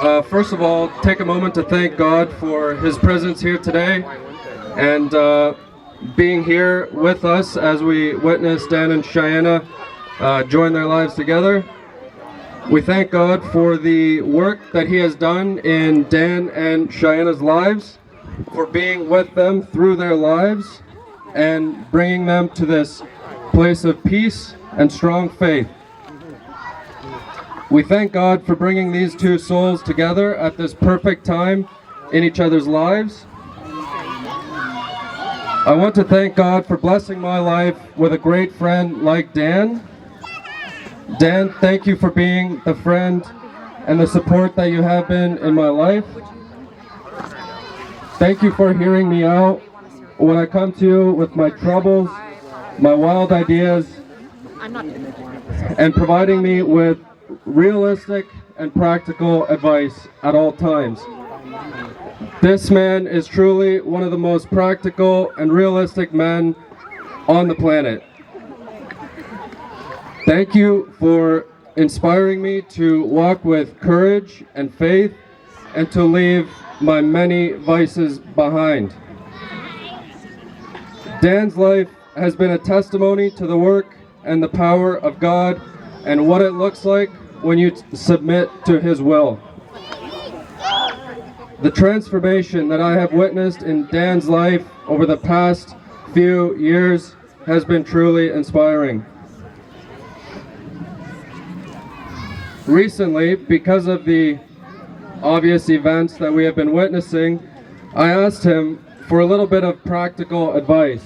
First of all, take a moment to thank God for His presence here today and being here with us as we witness Dan and Cheynna join their lives together. We thank God for the work that He has done in Dan and Cheynna's lives, for being with them through their lives and bringing them to this place of peace and strong faith. We thank God for bringing these two souls together at this perfect time in each other's lives. I want to thank God for blessing my life with a great friend like Dan. Dan, thank you for being the friend and the support that you have been in my life. Thank you for hearing me out when I come to you with my troubles, my wild ideas, and providing me with realistic and practical advice at all times. This man is truly one of the most practical and realistic men on the planet. Thank you for inspiring me to walk with courage and faith and to leave my many vices behind. Dan's life has been a testimony to the work and the power of God and what it looks like when you submit to His will. The transformation that I have witnessed in Dan's life over the past few years has been truly inspiring. Recently, because of the obvious events that we have been witnessing, I asked him for a little bit of practical advice.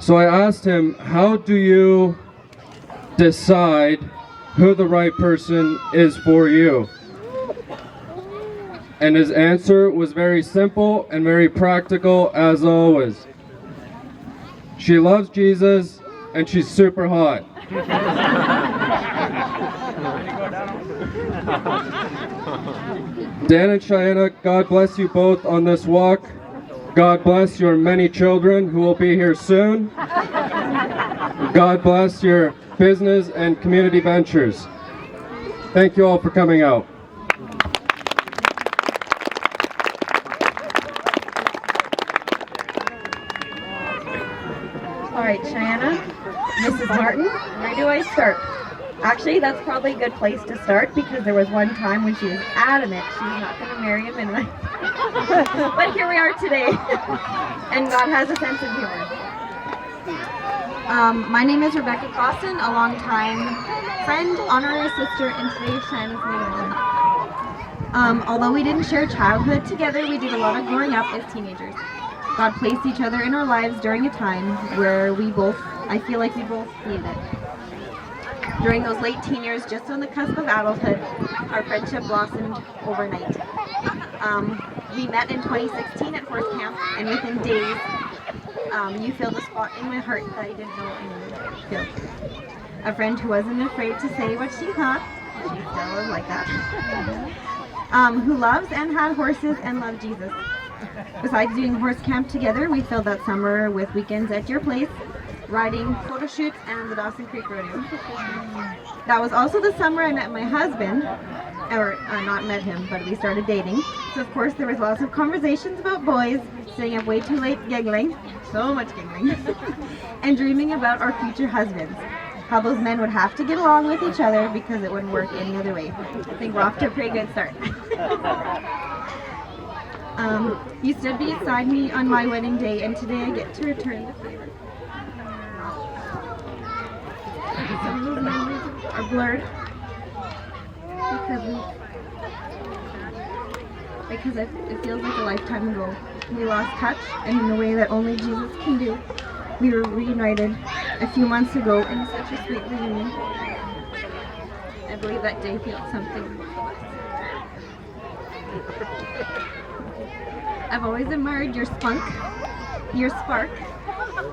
So I asked him, how do you decide who the right person is for you? And his answer was very simple and very practical as always. She loves Jesus and she's super hot. Dan and Cheynna, God bless you both on this walk. God bless your many children who will be here soon. God bless your business and community ventures. Thank you all for coming out. All right, Cheynna, Mrs. Martin, where do I start? Actually, that's probably a good place to start because there was one time when she was adamant she was not going to marry him, and but here we are today, and God has a sense of humor. My name is Rebecca Clausen, a longtime friend, honorary sister, and today Cheynna's maiden. Although we didn't share childhood together, we did a lot of growing up as teenagers. God placed each other in our lives during a time where I feel like we both needed it. During those late teen years, just on the cusp of adulthood, our friendship blossomed overnight. We met in 2016 at Horse Camp, and within days, you filled a spot in my heart that I didn't know anyone would fill. A friend who wasn't afraid to say what she thought, she still is like that, who loves and had horses and loved Jesus. Besides doing Horse Camp together, we filled that summer with weekends at your place, riding photo shoots and the Dawson Creek Rodeo. That was also the summer I met my husband, or not met him, but we started dating. So of course there was lots of conversations about boys, staying up way too late giggling, so much giggling, and dreaming about our future husbands. How those men would have to get along with each other because it wouldn't work any other way. I think we're off to a pretty good start. You stood beside me on my wedding day, and today I get to return the favor. Some of those memories are blurred because it feels like a lifetime ago. We lost touch, and in a way that only Jesus can do, we were reunited a few months ago in such a sweet reunion. I believe that day feels something. I've always admired your spunk, your spark,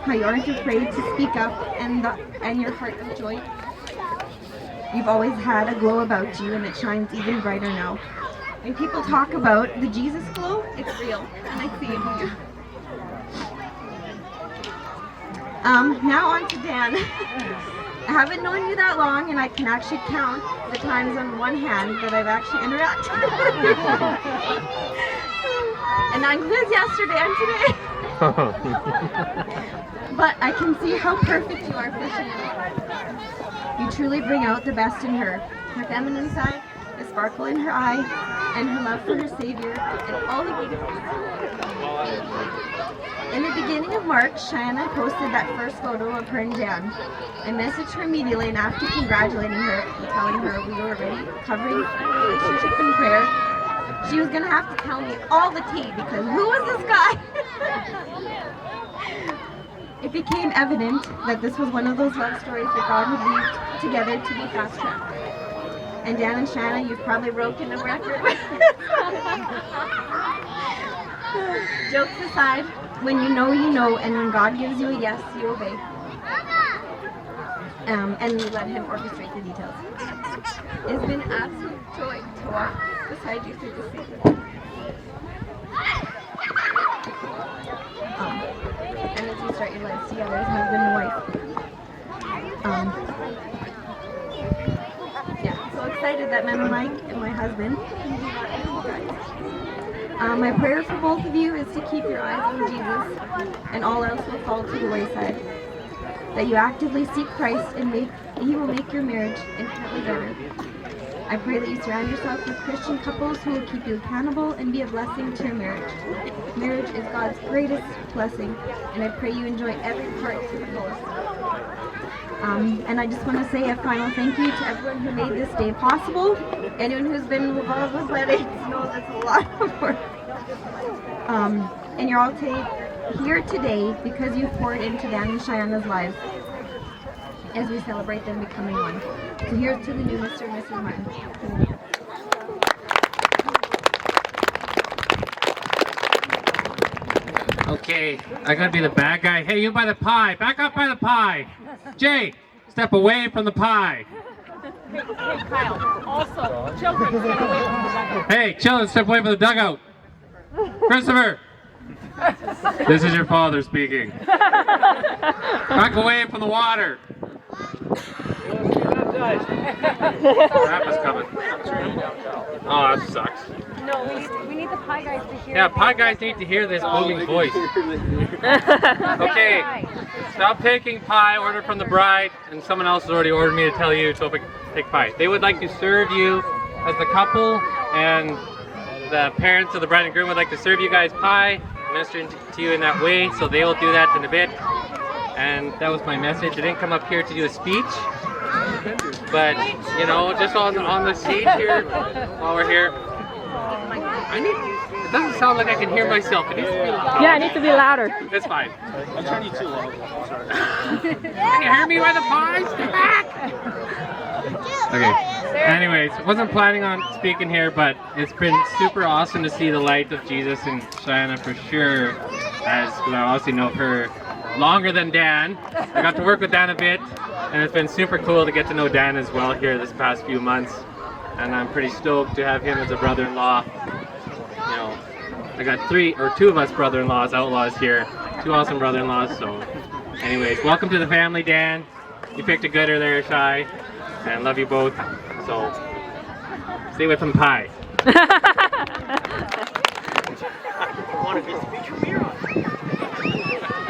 how you aren't afraid to speak up, and your heart of joy. You've always had a glow about you, and it shines even brighter now. When people talk about the Jesus glow, it's real, and I see it in you. Now on to Dan. I haven't known you that long, and I can actually count the times on one hand that I've actually interacted with you. And that includes yesterday and today. But I can see how perfect you are for Cheynna. You truly bring out the best in her. Her feminine side, the sparkle in her eye, and her love for her Savior, and all the beautiful. In the beginning of March, Cheynna posted that first photo of her and Dan. I messaged her immediately, and after congratulating her and telling her we were already covering the relationship in prayer, she was going to have to tell me all the tea, because who was this guy? It became evident that this was one of those love stories that God had weaved together to be fast-tracked. And Dan and Cheynna, you've probably broken a record with this. Jokes aside, when you know, and when God gives you a yes, you obey. And you let Him orchestrate the details. It's been an absolute joy to walk beside you through this season. And as you start your lives together as husband and wife. Yeah, so excited that Mama Mike and my husband can do that with you guys. My prayer for both of you is to keep your eyes on Jesus, and all else will fall to the wayside. That you actively seek Christ, and He will make your marriage infinitely better. I pray that you surround yourself with Christian couples who will keep you accountable and be a blessing to your marriage. Marriage is God's greatest blessing, and I pray you enjoy every part to the fullest. And I just want to say a final thank you to everyone who made this day possible. Anyone who's been involved with weddings knows it's a lot of work. And you're all here today because you poured into Dan and Cheynna's lives as we celebrate them becoming one. So here's to the new Mr. and Mrs. Martin. Okay, I gotta be the bad guy. Hey, you by the pie, back up by the pie. Jay, step away from the pie. Hey, Kyle, also, children, step away from the dugout. Hey, children, step away from the dugout. Christopher, this is your father speaking. Back away from the water. Crap is coming. Oh, that sucks. No, we need the pie guys to hear. Yeah, pie guys need to hear this booming voice. Okay, stop taking pie, order from the bride, and someone else has already ordered me to tell you to take pie. They would like to serve you as the couple, and the parents of the bride and groom would like to serve you guys pie, ministering to you in that way, so they will do that in a bit. And that was my message. I didn't come up here to do a speech, but you know, just on the stage here, while we're here, it doesn't sound like I can hear myself. It needs to be louder. Yeah, it needs to be louder. That's fine. I'm turning you too loud. I'm sorry. Can you hear me by the pies? Step back! Okay. Anyways, wasn't planning on speaking here, but it's been super awesome to see the light of Jesus in Cheynna for sure, as I obviously know her longer than Dan. I got to work with Dan a bit, and it's been super cool to get to know Dan as well here this past few months. And I'm pretty stoked to have him as a brother-in-law. You know, I got two of us brother-in-laws, outlaws here. Two awesome brother-in-laws, so anyways, welcome to the family, Dan. You picked a gooder there, Shy, and love you both, so stay away from the pie.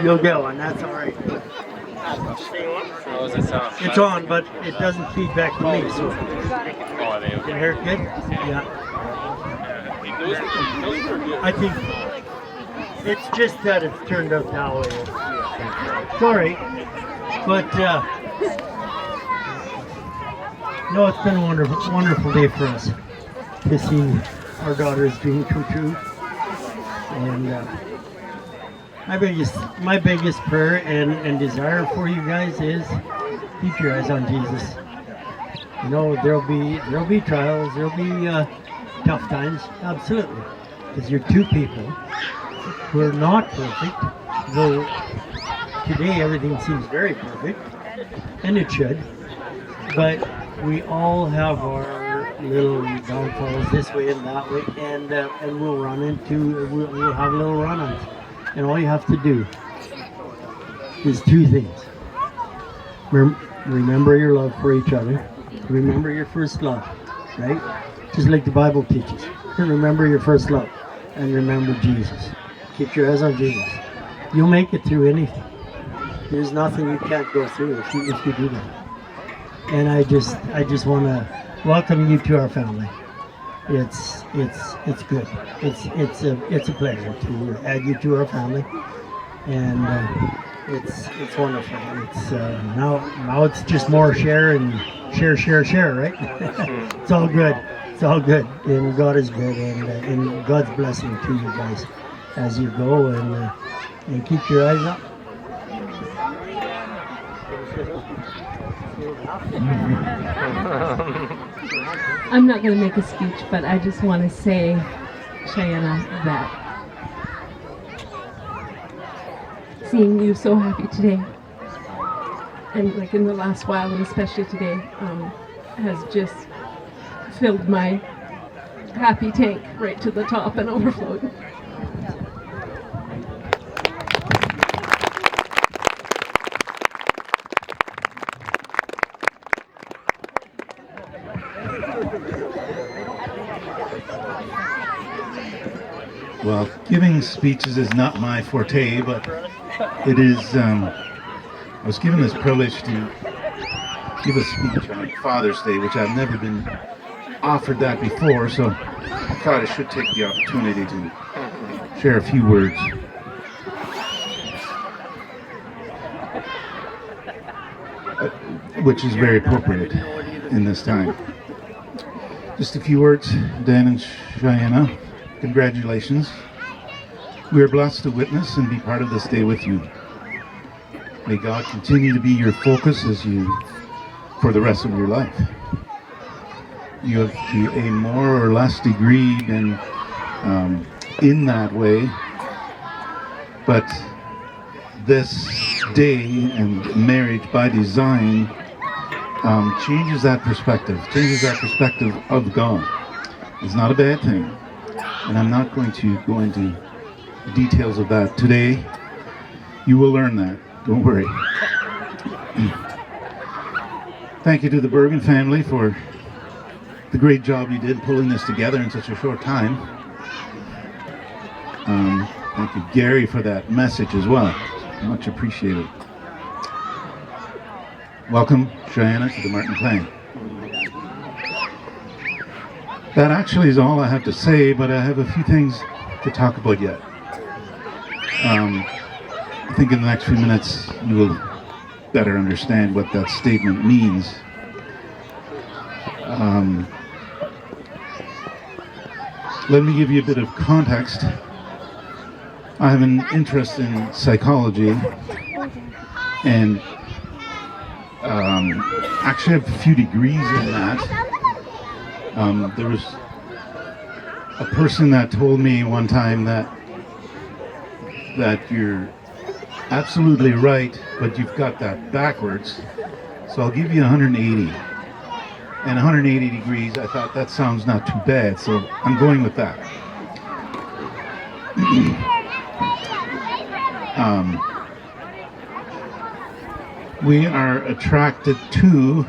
You'll get one, that's alright. How does it sound? It's on, but it doesn't feed back to me, so. Oh, are they Can okay? you hear it good? Yeah. I think it's just that it's turned out that way. Sorry, but no, it's been a wonderful day for us to see our daughter's dream come true. And my biggest prayer and desire for you guys is keep your eyes on Jesus. You know, there'll be trials, there'll be tough times, absolutely, because you're two people who are not perfect, though today everything seems very perfect, and it should, but we all have our little downfalls this way and that way, and we'll have little run-ins, and all you have to do is two things. Remember your love for each other. Remember your first love, right? Just like the Bible teaches. Remember your first love and remember Jesus. Keep your eyes on Jesus. You'll make it through anything. There's nothing you can't go through if you do that. And I just want to welcome you to our family. It's good. It's a pleasure to add you to our family, and it's wonderful. It's now it's just more share, right? It's all good. It's all good, and God is good, and God's blessing to you guys as you go, and keep your eyes up. I'm not going to make a speech, but I just want to say, Cheynna, that seeing you so happy today, and like in the last while, and especially today, has just filled my happy tank right to the top and overflowed. Well, giving speeches is not my forte, but it is, I was given this privilege to give a speech on Father's Day, which I've never been offered that before, so I thought I should take the opportunity to share a few words. Which is very appropriate in this time. Just a few words, Dan and Cheynna. Congratulations. We are blessed to witness and be part of this day with you. May God continue to be your focus for the rest of your life. You have to a more or less degree been in that way, but this day and marriage by design changes that perspective of God. It's not a bad thing. And I'm not going to go into the details of that today. You will learn that. Don't worry. Thank you to the Bergen family for the great job you did pulling this together in such a short time. Thank you, Gary, for that message as well. Much appreciated. Welcome, Cheynna, to the Martin Clan. That actually is all I have to say, but I have a few things to talk about yet. I think in the next few minutes you will better understand what that statement means. Let me give you a bit of context. I have an interest in psychology, and actually I have a few degrees in that. There was a person that told me one time that you're absolutely right, but you've got that backwards. So I'll give you 180. And 180 degrees, I thought that sounds not too bad, so I'm going with that. We are attracted to,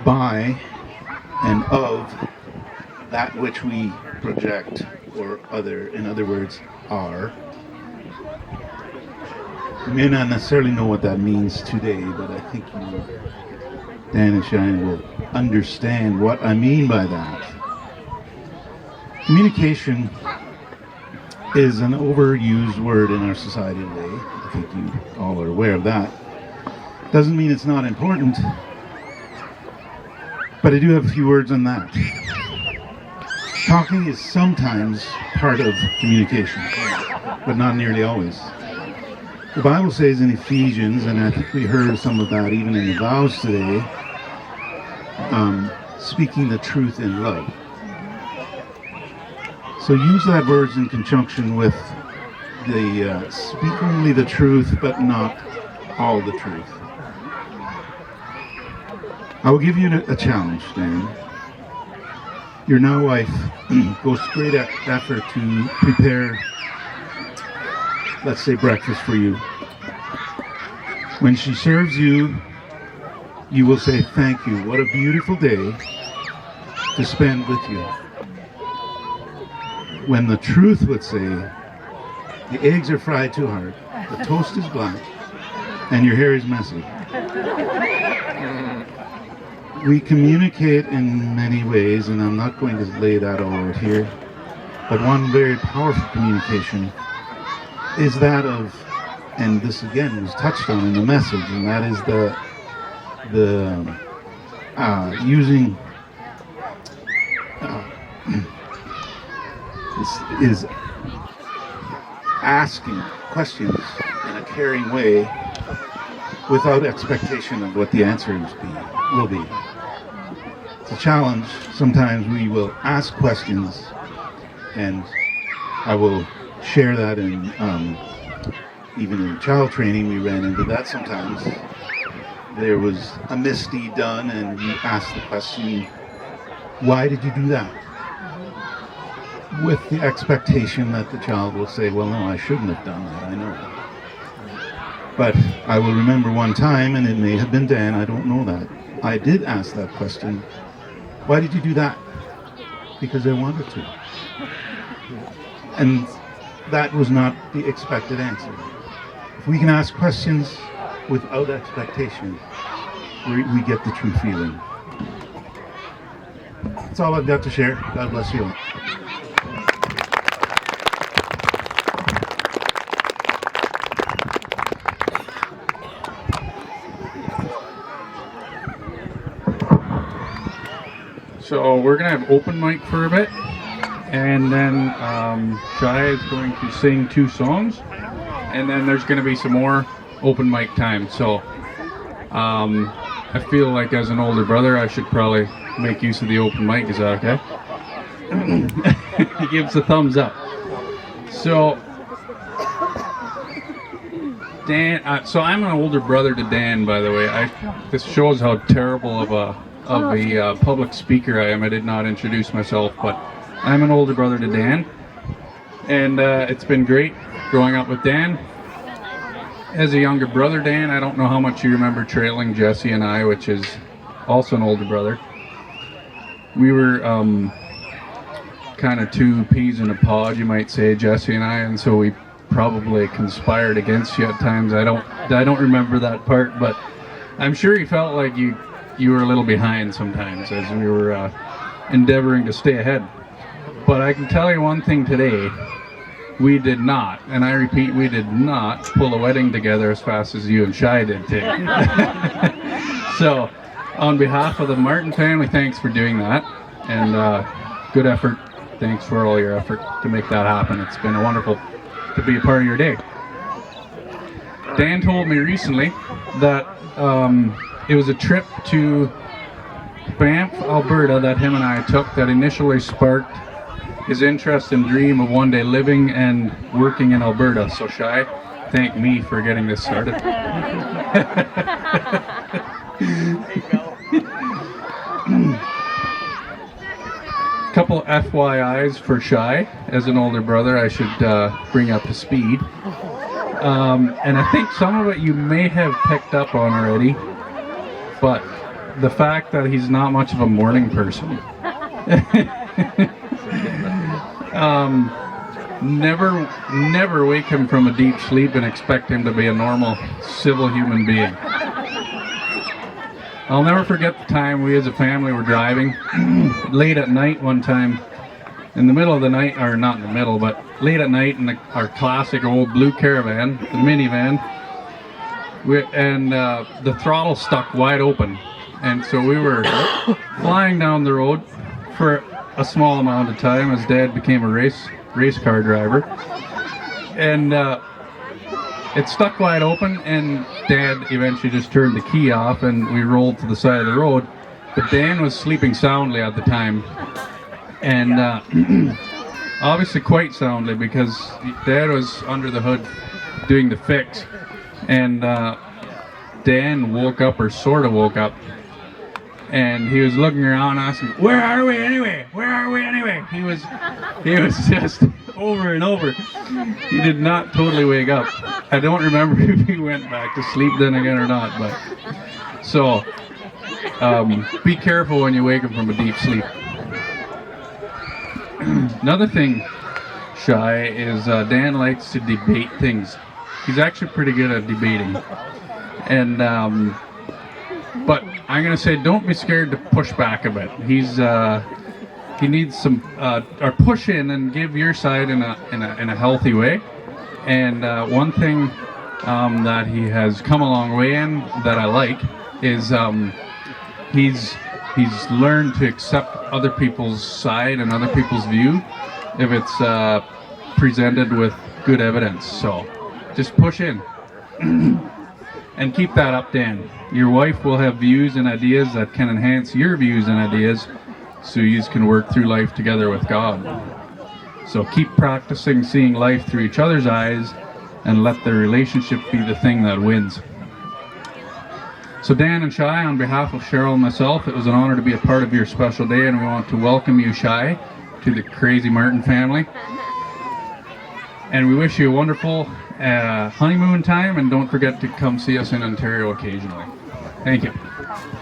by, and of that which we project, or in other words, are. You may not necessarily know what that means today, but I think you, Dan and Cheynna, will understand what I mean by that. Communication is an overused word in our society today. I think you all are aware of that. Doesn't mean it's not important, but I do have a few words on that. Talking is sometimes part of communication, but not nearly always. The Bible says in Ephesians, and I think we heard some of that even in the vows today, speaking the truth in love. So use that word in conjunction with the speak only the truth, but not all the truth. I will give you a challenge, Dan. Your now wife goes to great effort to prepare, let's say, breakfast for you. When she serves you you will say, thank you. What a beautiful day to spend with you. When the truth would say, the eggs are fried too hard, the toast is black, and your hair is messy. We communicate in many ways, and I'm not going to lay that all out here, but one very powerful communication is that of, and this again was touched on in the message, and that is the using is asking questions in a caring way without expectation of what the answers will be. It's a challenge. Sometimes we will ask questions, and I will share that in even in child training we ran into that sometimes. There was a misdeed done, and you ask the question, why did you do that? With the expectation that the child will say, well, no, I shouldn't have done that, I know. But I will remember one time, and it may have been Dan, I don't know that. I did ask that question, why did you do that? Because I wanted to. And that was not the expected answer. If we can ask questions without expectation, we get the true feeling. That's all I've got to share. God bless you all. So we're going to have open mic for a bit, and then Shai is going to sing 2 songs, and then there's going to be some more open mic time. So I feel like as an older brother I should probably make use of the open mic. Is that okay? He gives a thumbs up. So Dan, so I'm an older brother to Dan, by the way. This shows how terrible of a public speaker I am. I did not introduce myself, but I'm an older brother to Dan, and it's been great growing up with Dan. As a younger brother, Dan, I don't know how much you remember trailing Jesse and I, which is also an older brother. We were kind of 2 peas in a pod, you might say, Jesse and I, and so we probably conspired against you at times. I don't remember that part, but I'm sure you felt like you were a little behind sometimes as we were endeavoring to stay ahead. But I can tell you one thing today, we did not, and I repeat, we did not pull a wedding together as fast as you and Shai did today. So, on behalf of the Martin family, thanks for doing that, and good effort. Thanks for all your effort to make that happen. It's been wonderful to be a part of your day. Dan told me recently that it was a trip to Banff, Alberta that him and I took that initially sparked his interest and dream of one day living and working in Alberta. So Shai, thank me for getting this started. Couple FYIs for Shai. As an older brother, I should bring up to speed. And I think some of it you may have picked up on already, but the fact that he's not much of a morning person. Never wake him from a deep sleep and expect him to be a normal, civil human being. I'll never forget the time we as a family were driving late at night one time, in the middle of the night, or not in the middle, but late at night in our classic old blue Caravan, the minivan, and the throttle stuck wide open. And so we were flying down the road for a small amount of time as Dad became a race car driver. And it stuck wide open, and Dad eventually just turned the key off and we rolled to the side of the road. But Dan was sleeping soundly at the time, and obviously quite soundly, because Dad was under the hood doing the fix, and Dan woke up, or sort of woke up, and he was looking around asking, "Where are we anyway? Where are we anyway?" He was just over and over. He did not totally wake up. I don't remember if he went back to sleep then again or not, but so be careful when you wake him from a deep sleep. Another thing, Shy, is Dan likes to debate things. He's actually pretty good at debating. And but I'm gonna say, don't be scared to push back a bit. He needs some or push in and give your side in a healthy way. And one thing that he has come a long way in that I like is he's learned to accept other people's side and other people's view if it's presented with good evidence. So just push in and keep that up, Dan. Your wife will have views and ideas that can enhance your views and ideas, so you can work through life together with God. So keep practicing seeing life through each other's eyes and let the relationship be the thing that wins. So Dan and Shy, on behalf of Cheryl and myself, it was an honor to be a part of your special day, and we want to welcome you, Shy, to the Crazy Martin family. And we wish you a wonderful honeymoon time, and don't forget to come see us in Ontario occasionally. Thank you.